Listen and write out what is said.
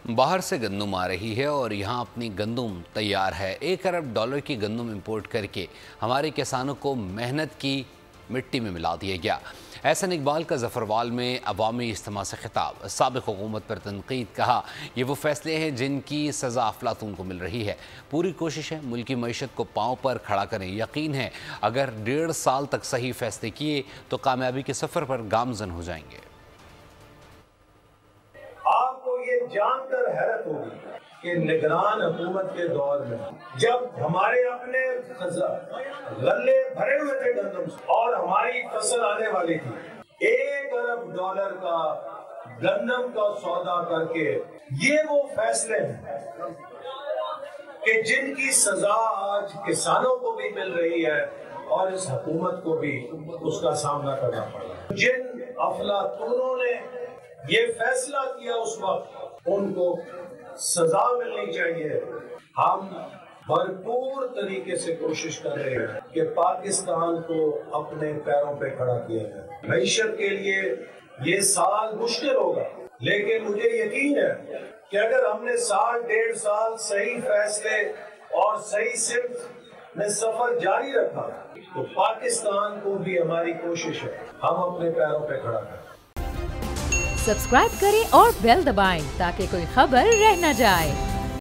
बाहर से गंदम आ रही है और यहाँ अपनी गंदम तैयार है। $1 अरब की गंदम इंपोर्ट करके हमारे किसानों को मेहनत की मिट्टी में मिला दिया गया। एहसन इकबाल का जफरवाल में अवामी इज्तिमा से खिताब, साबिक़ हुकूमत पर तनकीद, कहा ये वो फैसले हैं जिनकी सज़ा अफलातून को मिल रही है। पूरी कोशिश है मुल्की मईशत को पाँव पर खड़ा करें। यकीन है अगर 1.5 साल तक सही फैसले किए तो कामयाबी के सफ़र पर गामजन हो जाएंगे। आपको ये जानकर हैरत होगी कि निगरान हुकूमत के दौर में जब हमारे अपने गल्ले भरे हुए थे गंदम और हमारी फसल आने वाली थी, $1 अरब का गंदम का सौदा करके ये वो फैसले हैं कि जिनकी सजा आज किसानों को भी मिल रही है और इस हुकूमत को भी उसका सामना करना पड़ा। जिन अफलातूनों ने ये फैसला किया उस वक्त उनको सजा मिलनी चाहिए। हम भरपूर तरीके से कोशिश कर रहे हैं कि पाकिस्तान को अपने पैरों पे खड़ा किया जाए। मईशत के लिए ये साल मुश्किल होगा, लेकिन मुझे यकीन है कि अगर हमने 1.5 साल सही फैसले और सही सिमत में सफर जारी रखा तो पाकिस्तान को भी हमारी कोशिश है हम अपने पैरों पे खड़ा करें। सब्सक्राइब करें और बेल दबाएं ताकि कोई खबर रह न जाए।